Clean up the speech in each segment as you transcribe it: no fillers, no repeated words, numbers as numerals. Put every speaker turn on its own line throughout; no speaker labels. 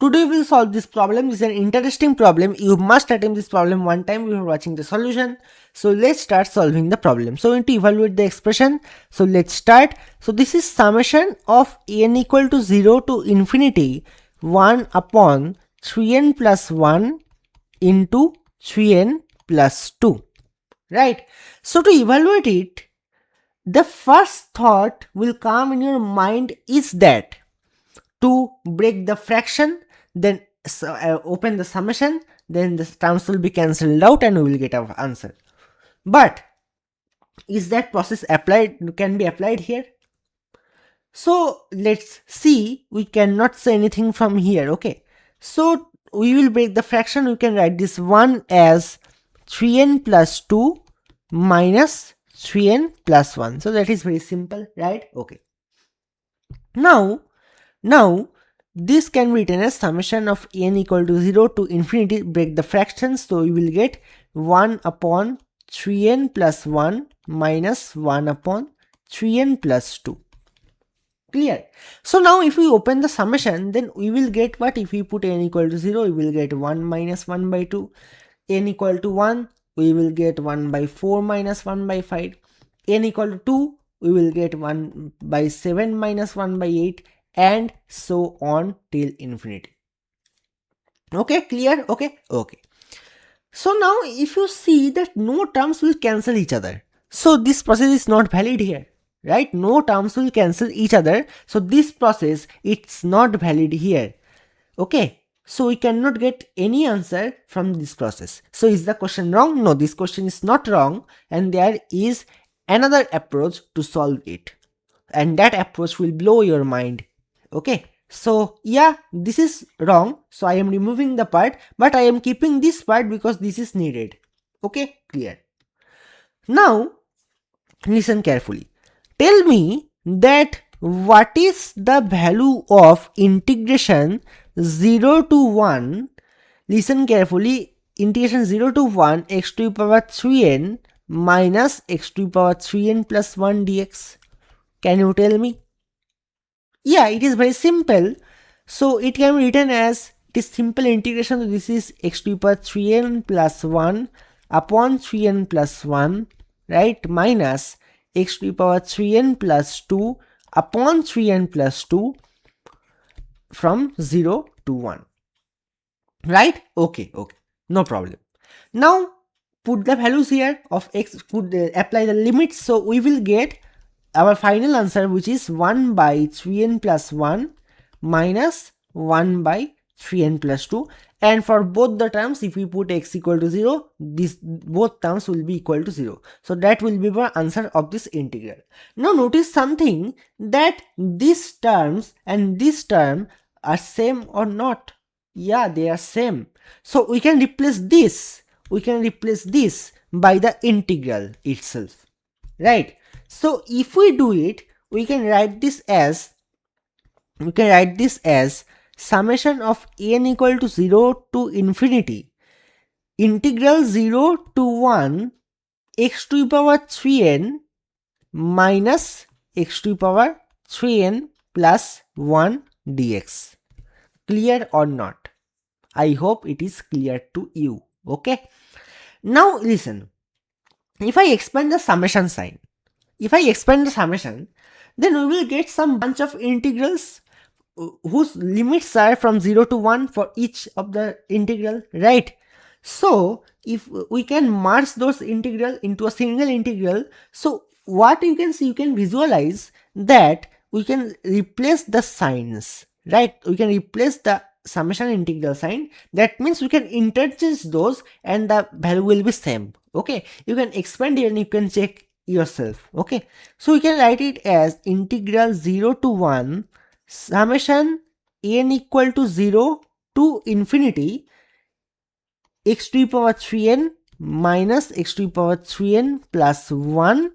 Today we will solve this problem. This is an interesting problem. You must attempt this problem one time before watching the solution. So let's start solving the problem. So we need to evaluate the expression. So let's start. So this is summation of n equal to 0 to infinity 1 upon 3n plus 1 into 3n plus 2. Right? So to evaluate it, the first thought will come in your mind is that to break the fraction, then open the summation, then the terms will be cancelled out and we will get our answer. But is that process applied, can be applied here? So let's see. We cannot say anything from here. Okay, so we will break the fraction. We can write this 1 as 3n plus 2 minus 3n plus 1. So that is very simple, right? Okay, now this can be written as summation of n equal to 0 to infinity, break the fractions. So you will get 1 upon 3n plus 1 minus 1 upon 3n plus 2. Clear? So now if we open the summation, then we will get what? If we put n equal to 0, we will get 1 minus 1 by 2. N equal to 1, we will get 1 by 4 minus 1 by 5. N equal to 2, we will get 1 by 7 minus 1 by 8, and so on till infinity. Okay, clear? Okay. So now if you see that no terms will cancel each other, so this process is not valid here, right? No terms will cancel each other, so this process, it's not valid here. Okay, so we cannot get any answer from this process. So is the question wrong? No, this question is not wrong, and there is another approach to solve it, and that approach will blow your mind. Okay, so yeah, this is wrong, so I am removing the part, but I am keeping this part because this is needed. Okay, clear? Now listen carefully. Tell me that what is the value of integration 0 to 1, listen carefully, integration 0 to 1 x to the power 3n minus x to the power 3n plus 1 dx. Can you tell me? Yeah, it is very simple. So it can be written as, it is simple integration. So this is x to the power 3n plus 1 upon 3n plus 1, right, minus x to the power 3n plus 2 upon 3n plus 2 from 0 to 1, right? Okay, no problem. Now put the values here of x, apply the limits, so we will get our final answer, which is 1 by 3n plus 1 minus 1 by 3n plus 2, and for both the terms, if we put x equal to 0, this both terms will be equal to 0. So that will be the answer of this integral. Now notice something, that these terms and this term are same or not? Yeah, they are same. So we can replace this, by the integral itself, right? So if we do it, we can write this as summation of n equal to 0 to infinity integral 0 to 1 x to the power 3n minus x to the power 3n plus 1 dx. Clear or not? I hope it is clear to you. Okay, now listen, if I expand the summation sign, then we will get some bunch of integrals whose limits are from 0 to 1 for each of the integral, right? So if we can merge those integral into a single integral, so what you can see, you can visualize that we can replace the signs, right? We can replace the summation integral sign. That means we can interchange those and the value will be same. Okay, you can expand here and you can check yourself. Okay, so we can write it as integral 0 to 1 summation n equal to 0 to infinity x to the power 3n minus x to the power 3n plus 1,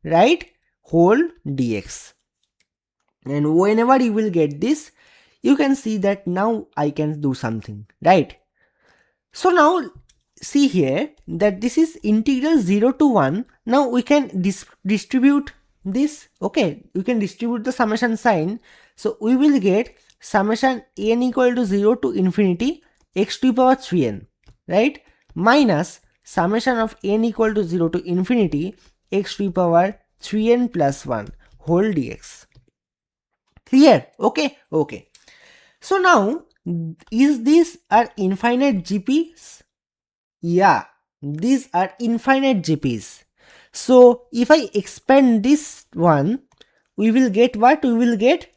right, whole dx. And whenever you will get this, you can see that now I can do something, right? So now see here that this is integral 0 to 1. Now we can distribute this. Okay, we can distribute the summation sign, so we will get summation n equal to 0 to infinity x to the power 3n, right, minus summation of n equal to 0 to infinity x to the power 3n plus 1 whole dx. Clear? Okay, okay. So now, is these are infinite GPs? Yeah, these are infinite GPs. So if I expand this one, we will get what? We will get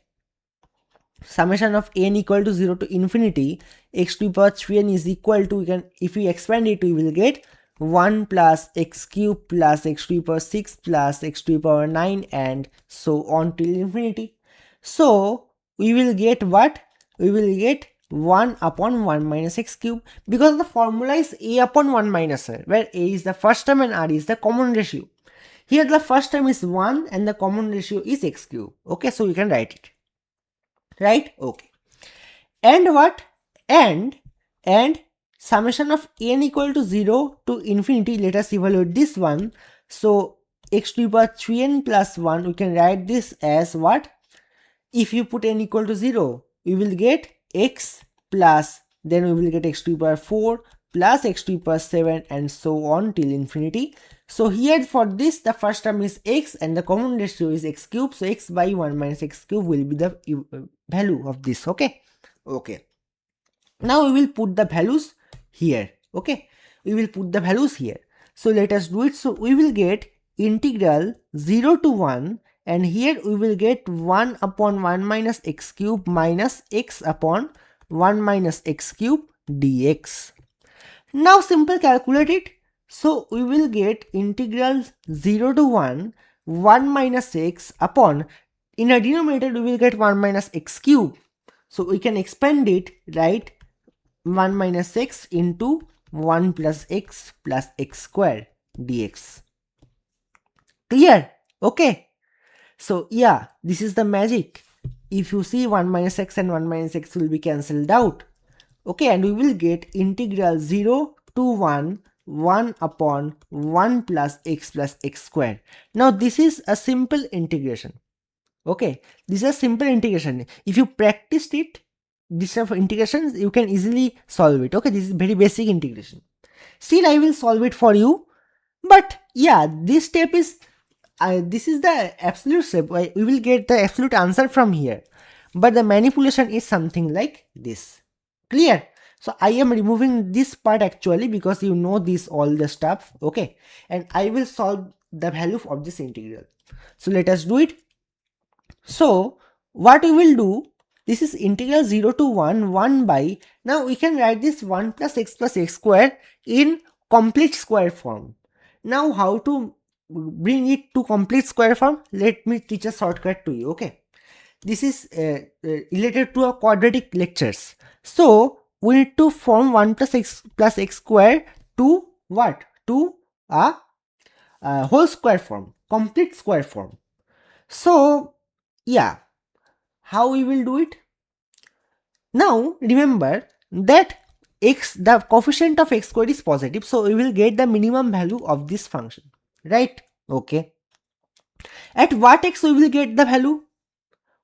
summation of n equal to 0 to infinity x to the power 3n is equal to, if we expand it, we will get 1 plus x cube plus x to the power 6 plus x to the power 9 and so on till infinity. So we will get what? We will get 1 upon 1 minus x cube, because the formula is a upon 1 minus r, where a is the first term and r is the common ratio. Here the first term is 1 and the common ratio is x cube. Okay, so we can write it. Right? Okay. And what? And summation of n equal to 0 to infinity, let us evaluate this one. So x to the power 3n plus 1, we can write this as what? If you put n equal to 0, we will get x plus, then we will get x to the power 4 plus x to the power 7 and so on till infinity. So here for this, the first term is x and the common ratio is x cube. So x by 1 minus x cube will be the value of this. Okay. Okay. Now we will put the values here. Okay. We will put the values here. So let us do it. So we will get integral 0 to 1, and here we will get 1 upon 1 minus x cube minus x upon 1 minus x cube dx. Now simple calculate it. So we will get integral 0 to 1 minus x upon, in a denominator we will get 1 minus x cube. So we can expand it, right? 1 minus x into 1 plus x square dx. Clear? Okay. So yeah, this is the magic. If you see 1 minus x and 1 minus x will be cancelled out. Okay, and we will get integral 0 to 1 upon 1 plus x square. Now this is a simple integration. Okay, this is a simple integration. If you practiced it, this type of integrations, you can easily solve it. Okay, this is very basic integration. Still, I will solve it for you. But yeah, this step is, this is the absolute step. We will get the absolute answer from here. But the manipulation is something like this. Clear? So I am removing this part actually because you know this all the stuff. Okay, and I will solve the value of this integral. So let us do it. So what we will do, this is integral 0 to 1 by, now we can write this 1 plus x square in complete square form. Now how to bring it to complete square form? Let me teach a shortcut to you. Okay, this is related to a quadratic lectures. So we need to form 1 plus x square to what? To a whole square form, complete square form. So yeah, how we will do it? Now remember that the coefficient of x squared is positive, so we will get the minimum value of this function, right? Okay. At what x we will get the value?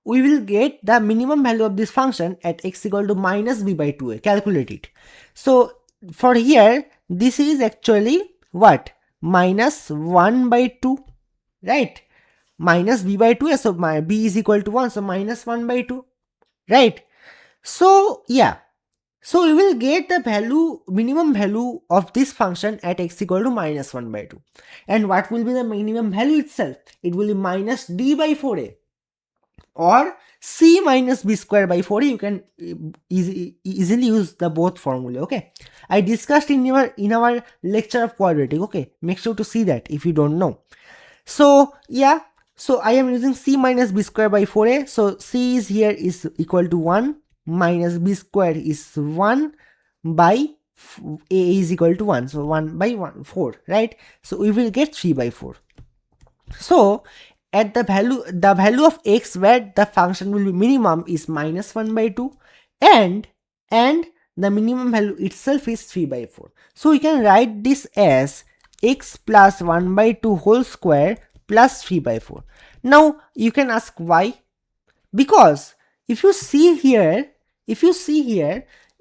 We will get the minimum value of this function at x equal to minus b by 2a. Calculate it. So for here, this is actually what? Minus 1 by 2, right? Minus b by 2a, so my b is equal to 1, so minus 1 by 2, right? So yeah, so we will get the value, minimum value of this function at x equal to minus 1 by 2. And what will be the minimum value itself? It will be minus d by 4a or c minus b square by 4a. You can easily use the both formula. Okay, I discussed in our lecture of quadratic. Okay, make sure to see that if you don't know. So yeah, so I am using c minus b square by 4a. So c is here is equal to 1 minus b square is 1 by a is equal to 1. So 1 by 1, 4, right? So we will get 3 by 4. So at the value of x where the function will be minimum is minus 1 by 2 and the minimum value itself is 3 by 4. So we can write this as x plus 1 by 2 whole square plus 3 by 4. Now you can ask why? Because if you see here,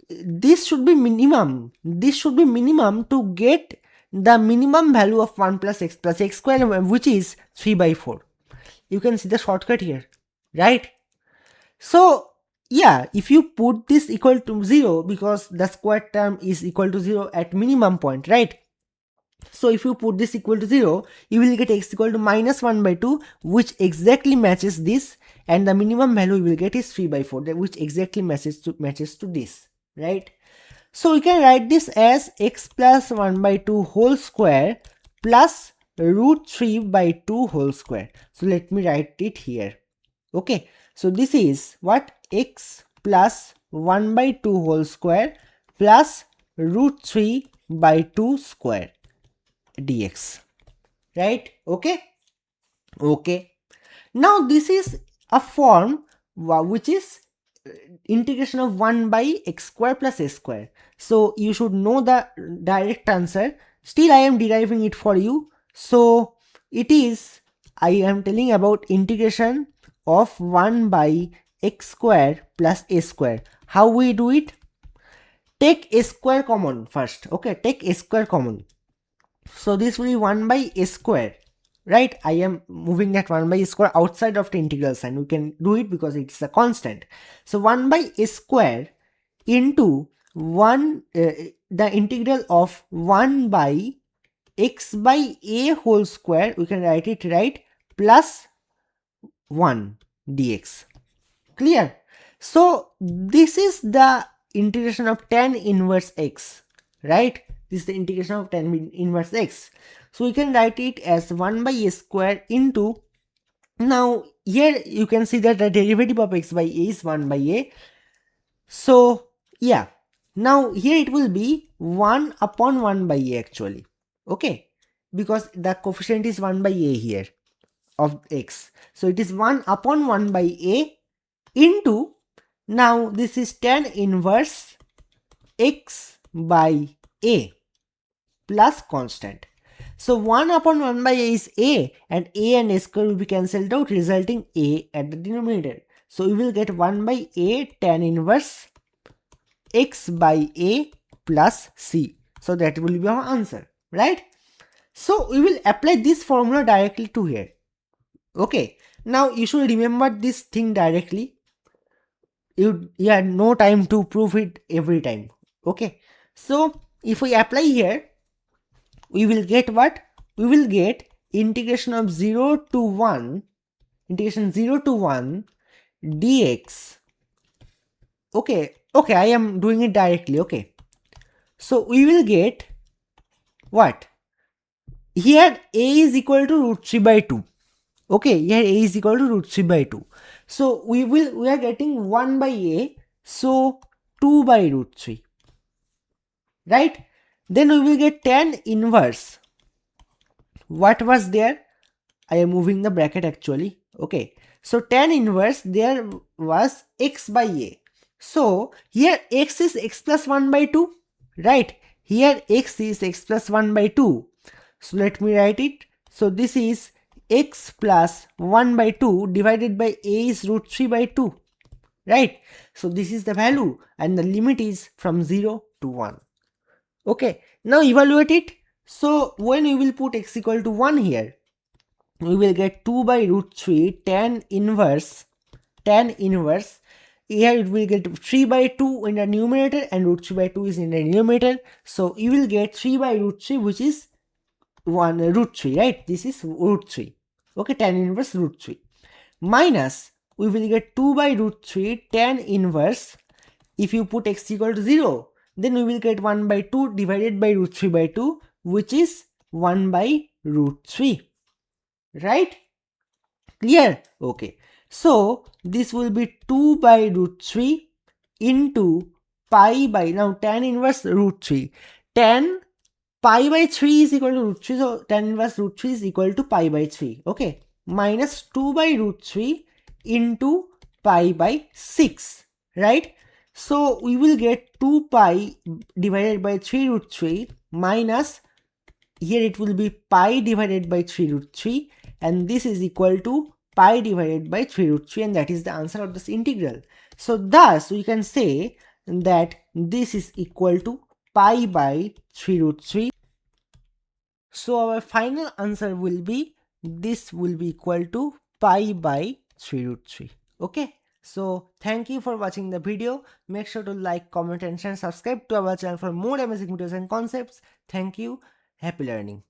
this should be minimum. This should be minimum to get the minimum value of 1 plus x square, which is 3 by 4. You can see the shortcut here, right? So yeah, if you put this equal to 0, because the square term is equal to 0 at minimum point, right? So if you put this equal to 0, you will get x equal to minus 1 by 2, which exactly matches this, and the minimum value you will get is 3 by 4, which exactly matches to this, right? So we can write this as x plus 1 by 2 whole square plus root 3 by 2 whole square. So let me write it here. Okay, so this is what? X plus 1 by 2 whole square plus root 3 by 2 square dx, right? Okay, now this is a form which is integration of 1 by x square plus a square. So you should know the direct answer. Still I am deriving it for you. So it is, I am telling about integration of 1 by x square plus a square. How we do it? Take a square common first. Okay, take a square common. So this will be 1 by a square, right? I am moving that 1 by a square outside of the integral sign. We can do it because it's a constant. So 1 by a square into the integral of 1 by x by a whole square, we can write it, right, plus 1 dx. Clear? So this is the integration of tan inverse x, right? This is the integration of tan inverse x. So we can write it as 1 by a square into, now here you can see that the derivative of x by a is 1 by a. So yeah, now here it will be 1 upon 1 by a actually. Okay, because the coefficient is 1 by a here of x. So it is 1 upon 1 by a into, now this is tan inverse x by a plus constant. So 1 upon 1 by a is a, and a square will be cancelled out, resulting a at the denominator. So we will get 1 by a tan inverse x by a plus c. So that will be our answer, right? So we will apply this formula directly to here. Okay, now you should remember this thing directly. You had no time to prove it every time. Okay, so if we apply here, we will get what? We will get integration of 0 to 1, integration 0 to 1 dx. Okay, I am doing it directly. Okay, so we will get what? Here a is equal to root 3 by 2. Okay, here a is equal to root 3 by 2. So we are getting 1 by a, so 2 by root 3, right? Then we will get tan inverse. What was there? I am moving the bracket actually. Okay, so tan inverse there was x by a. So here x is x plus 1 by 2, right? Here x is x plus 1 by 2. So let me write it. So this is x plus 1 by 2 divided by a is root 3 by 2, right? So this is the value, and the limit is from 0 to 1. Okay, now evaluate it. So when we will put x equal to 1 here, we will get 2 by root 3 tan inverse. Here it will get 3 by 2 in the numerator and root 3 by 2 is in the denominator. So you will get 3 by root 3, which is 1 root 3, right? This is root 3. Okay, tan inverse root 3 minus, we will get 2 by root 3 tan inverse. If you put x equal to 0, then we will get 1 by 2 divided by root 3 by 2, which is 1 by root 3, right? Clear? Okay, so this will be 2 by root 3 into pi by, now tan inverse root 3, tan pi by 3 is equal to root 3, so tan inverse root 3 is equal to pi by 3. Okay, minus 2 by root 3 into pi by 6, right? So we will get 2 pi divided by 3 root 3 minus, here it will be pi divided by 3 root 3, and this is equal to pi divided by 3 root 3, and that is the answer of this integral. So thus we can say that this is equal to pi by 3 root 3. So our final answer will be, this will be equal to pi by 3 root 3. Okay. So thank you for watching the video. Make sure to like, comment and share, subscribe to our channel for more amazing videos and concepts. Thank you. Happy learning.